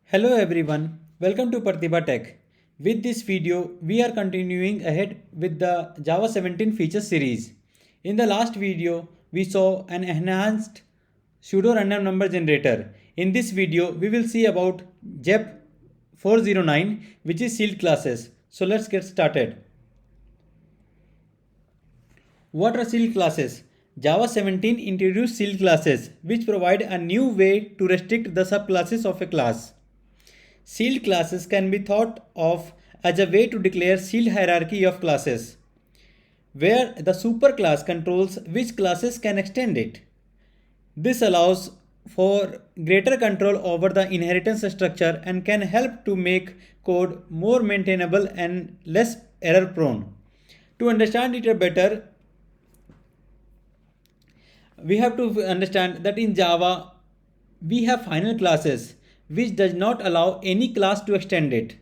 Hello everyone, welcome to Pratibha Tech. With this video, we are continuing ahead with the Java 17 features series. In the last video, we saw an enhanced pseudo random number generator. In this video, we will see about JEP 409, which is sealed classes. So let's get started. What are sealed classes? Java 17 introduced sealed classes, which provide a new way to restrict the subclasses of a class. Sealed classes can be thought of as a way to declare sealed hierarchy of classes, where the superclass controls which classes can extend it. This allows for greater control over the inheritance structure and can help to make code more maintainable and less error prone. To understand it better, we have to understand that in Java, we have final classes which does not allow any class to extend it.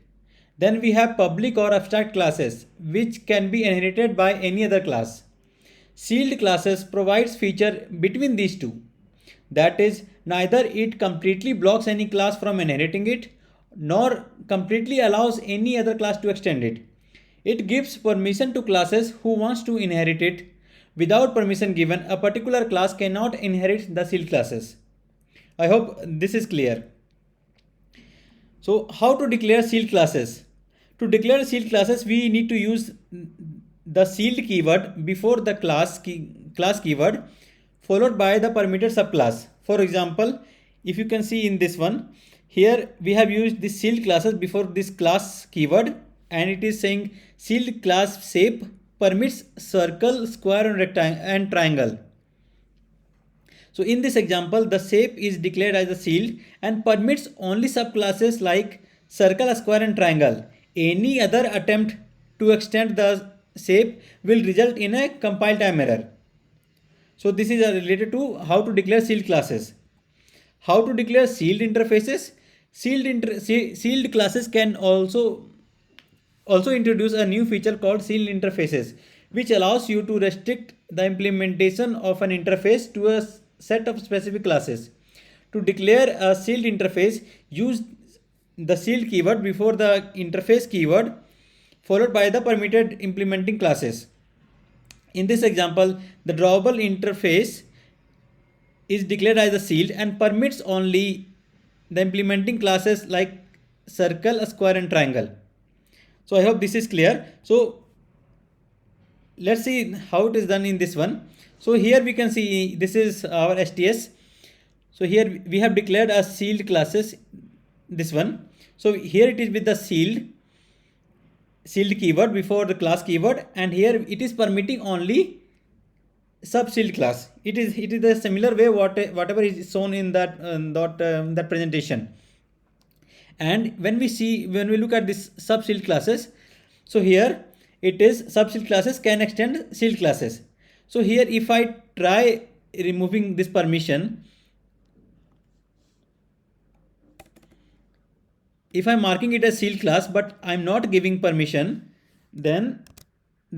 Then we have public or abstract classes which can be inherited by any other class. Sealed classes provides feature between these two. That is, neither it completely blocks any class from inheriting it nor completely allows any other class to extend it. It gives permission to classes who wants to inherit it. Without permission given, a particular class cannot inherit the sealed classes. I hope this is clear. So how to declare sealed classes? To declare sealed classes, we need to use the sealed keyword before the class keyword followed by the permitted subclass. For example, if you can see in this one, here we have used the sealed classes before this class keyword, and it is saying sealed class shape permits circle, square and rectangle and triangle. So in this example, the shape is declared as a sealed and permits only subclasses like circle, square and triangle. Any other attempt to extend the shape will result in a compile time error. So this is related to how to declare sealed classes. How to declare sealed interfaces? Sealed classes can also introduce a new feature called sealed interfaces, which allows you to restrict the implementation of an interface to a set of specific classes. To declare a sealed interface, use the sealed keyword before the interface keyword followed by the permitted implementing classes. In this example, the drawable interface is declared as a sealed and permits only the implementing classes like circle, square and triangle. So I hope this is clear. So let's see how it is done in this one. So here we can see this is our STS. So here we have declared a sealed classes, this one. So here it is with the sealed keyword before the class keyword, and here it is permitting only sub sealed class. It is a similar way whatever is shown in that presentation. And when we look at this sub sealed classes, so here it is sub sealed classes can extend sealed classes. So here if I try removing this permission, if I'm marking it as sealed class but I'm not giving permission, then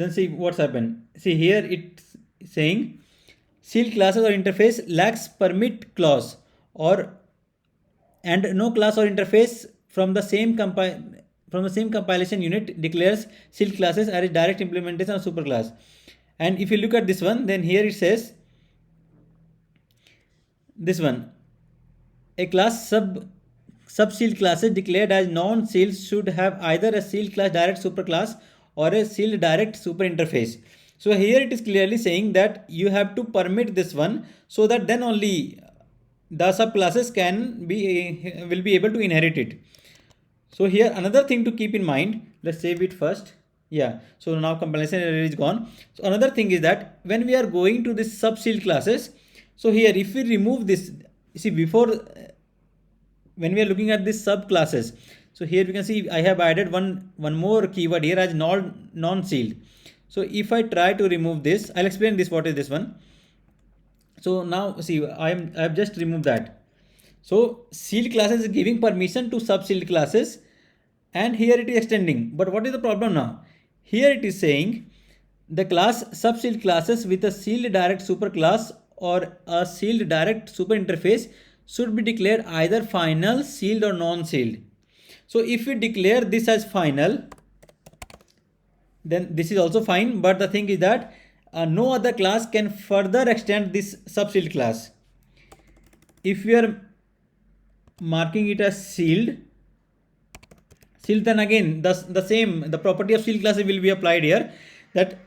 see what's happened. See here it's saying sealed classes or interface lacks permit clause and no class or interface from the same compilation unit declares sealed classes as a direct implementation of superclass. And if you look at this one, then here it says this one, a class sub-sealed classes declared as non-sealed should have either a sealed class direct superclass or a sealed direct super interface. So here it is clearly saying that you have to permit this one, so that then only the subclasses will be able to inherit it. So here another thing to keep in mind, let's save it first. Yeah, so now compilation error is gone. So another thing is that when we are going to this sub-sealed classes, so here if we remove this, see before when we are looking at this subclasses, so here we can see I have added one more keyword here as non-sealed. So if I try to remove this, I'll explain this, what is this one. So now see I have just removed that. So sealed classes is giving permission to sub-sealed classes, and here it is extending. But what is the problem now? Here it is saying the class sub-sealed classes with a sealed direct superclass or a sealed direct super interface should be declared either final, sealed or non-sealed. So if we declare this as final, then this is also fine, but the thing is that no other class can further extend this subsealed class. If we are marking it as sealed, then again the property of sealed class will be applied here, that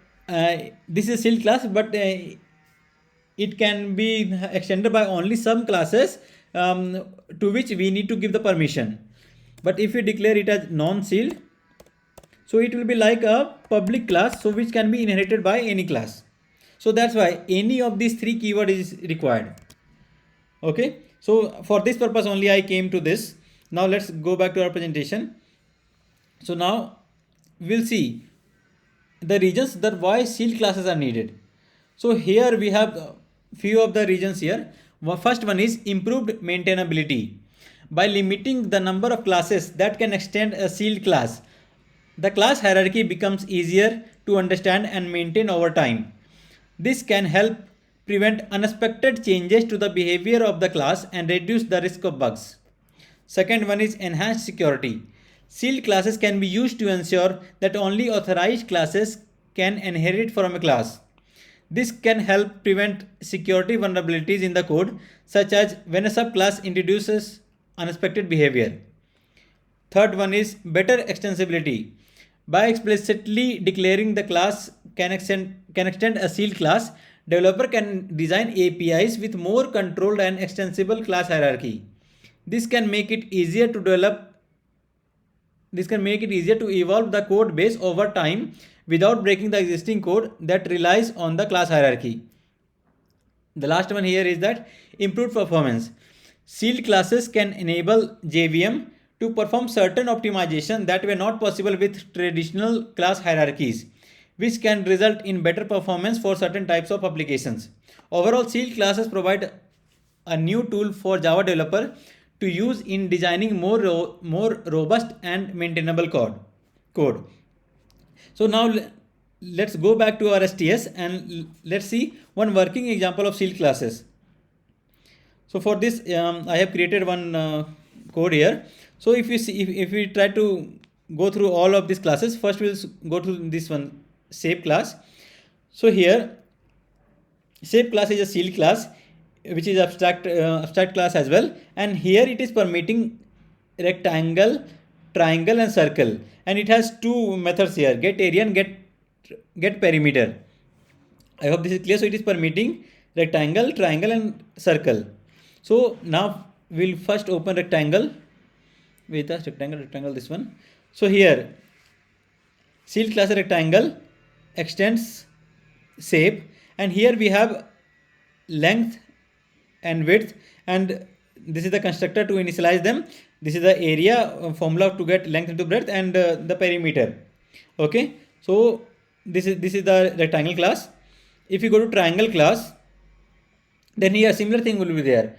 this is sealed class, but it can be extended by only some classes to which we need to give the permission. But if we declare it as non-sealed, so it will be like a public class, so which can be inherited by any class. So that's why any of these three keywords is required. Okay, so for this purpose only I came to this. Now let's go back to our presentation. So now we'll see the regions that why sealed classes are needed. So here we have few of the regions here. First one is improved maintainability. By limiting the number of classes that can extend a sealed class, the class hierarchy becomes easier to understand and maintain over time. This can help prevent unexpected changes to the behavior of the class and reduce the risk of bugs. Second one is enhanced security. Sealed classes can be used to ensure that only authorized classes can inherit from a class. This can help prevent security vulnerabilities in the code, such as when a subclass introduces unexpected behavior. Third one is better extensibility. By explicitly declaring the class can extend a sealed class, developer can design APIs with more controlled and extensible class hierarchy. This can make it easier to evolve the code base over time without breaking the existing code that relies on the class hierarchy. The last one here is that improved performance. Sealed classes can enable JVM to perform certain optimization that were not possible with traditional class hierarchies, which can result in better performance for certain types of applications. Overall, sealed classes provide a new tool for Java developer to use in designing more robust and maintainable code. So now let's go back to our STS and let's see one working example of sealed classes. So for this, I have created one code here. So if we try to go through all of these classes, first we'll go to this one, shape class. So here, shape class is a sealed class, which is abstract class as well, and here it is permitting rectangle, triangle and circle, and it has two methods here, get area and get perimeter. I hope this is clear. So it is permitting rectangle, triangle and circle. So now we'll first open rectangle with a rectangle this one. So here sealed class rectangle extends shape, and here we have length and width, and this is the constructor to initialize them. This is the area formula to get length into breadth, and the perimeter. Okay, so this is the rectangle class. If you go to triangle class, then here similar thing will be there.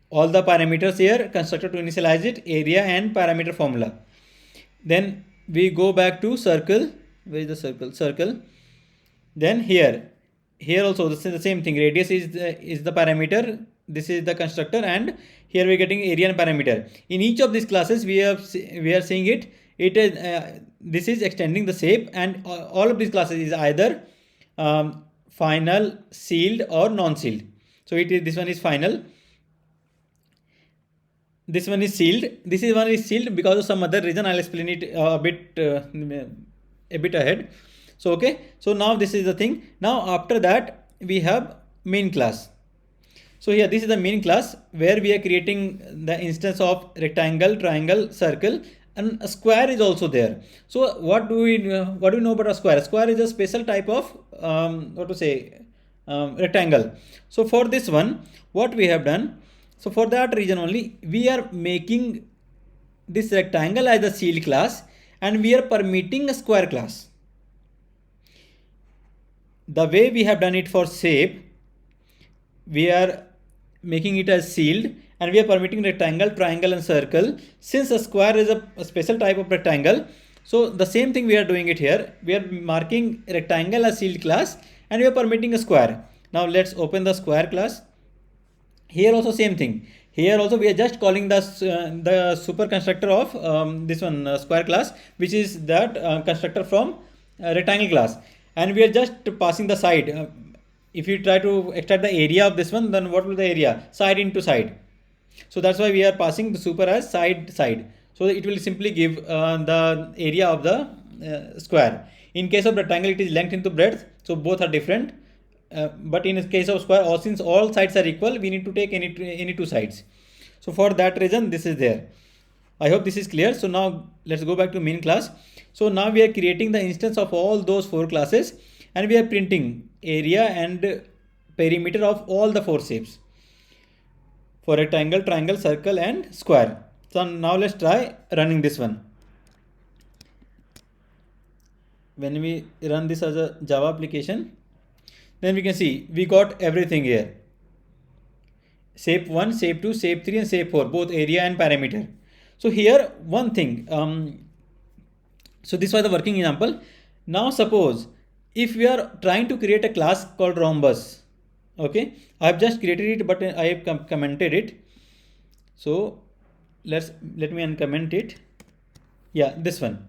All the parameters here, constructor to initialize it, area and parameter formula. Then we go back to circle. Where is the circle? Circle. Then here also this is the same thing. Radius is the parameter. This is the constructor, and here we are getting area and parameter. In each of these classes, we are seeing it. It is this is extending the shape, and all of these classes is either final, sealed or non-sealed. So this one is final. This one is sealed. This one is sealed because of some other reason. I'll explain it a bit ahead. So okay. So now this is the thing. Now after that we have main class. So here this is the main class where we are creating the instance of rectangle, triangle, circle, and a square is also there. So what do we know about a square? A square is a special type of rectangle. So for this one, what we have done, so for that reason only, we are making this rectangle as a sealed class, and we are permitting a square class. The way we have done it for shape, we are making it as sealed, and we are permitting rectangle, triangle and circle. Since a square is a special type of rectangle, so the same thing we are doing it here. We are marking rectangle as sealed class, and we are permitting a square. Now let's open the square class. Here also same thing. Here also we are just calling the super constructor of this one square class, which is that constructor from rectangle class, and we are just passing the side. If you try to extract the area of this one, then what will the area? Side into side. So that's why we are passing the super as side. So it will simply give the area of the square. In case of rectangle, it is length into breadth. So both are different. But in case of square, since all sides are equal, we need to take any two sides. So for that reason, this is there. I hope this is clear. So now let's go back to main class. So now we are creating the instance of all those four classes, and we are printing area and perimeter of all the four shapes for rectangle, triangle, circle, and square. So now let's try running this one. When we run this as a Java application, then we can see we got everything here. Shape 1, shape 2, shape 3, and shape 4, both area and perimeter. So here one thing, so this was the working example. Now suppose if we are trying to create a class called rhombus, okay, I have just created it, but I have commented it. So let me uncomment it. Yeah, this one.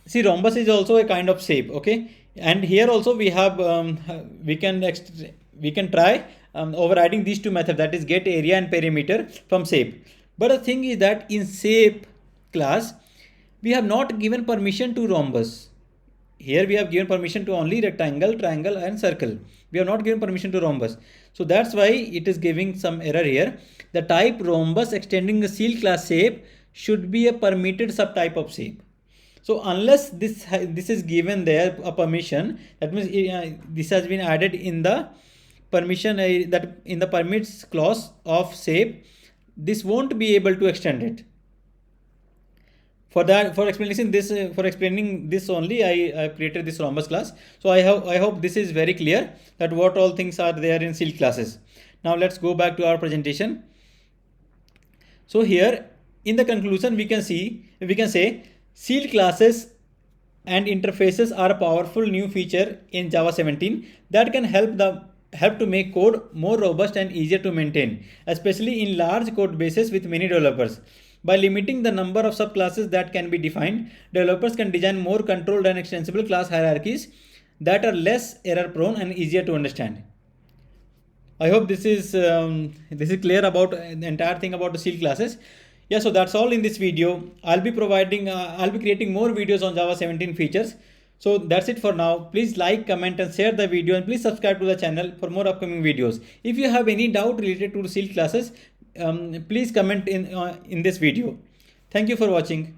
See, rhombus is also a kind of shape, okay, and here also we have we can try overriding these two methods, that is get area and perimeter from shape. But the thing is that in shape class we have not given permission to rhombus. Here we have given permission to only rectangle, triangle, and circle. We have not given permission to rhombus. So that's why it is giving some error here. The type rhombus extending the seal class shape should be a permitted subtype of shape. So unless this is given there a permission, that means this has been added in the permission that in the permits clause of shape, this won't be able to extend it. For explaining this only, I created this rhombus class. So I hope this is very clear that what all things are there in seal classes. Now let's go back to our presentation. So here in the conclusion we can say seal classes and interfaces are a powerful new feature in Java 17 that can help to make code more robust and easier to maintain, especially in large code bases with many developers. By limiting the number of subclasses that can be defined, developers can design more controlled and extensible class hierarchies that are less error prone and easier to understand. I hope this is clear about the entire thing about the seal classes. Yeah, so that's all in this video. I'll be creating more videos on Java 17 features. So that's it for now. Please like, comment, and share the video, and please subscribe to the channel for more upcoming videos. If you have any doubt related to seal classes, please comment in this video. Thank you for watching.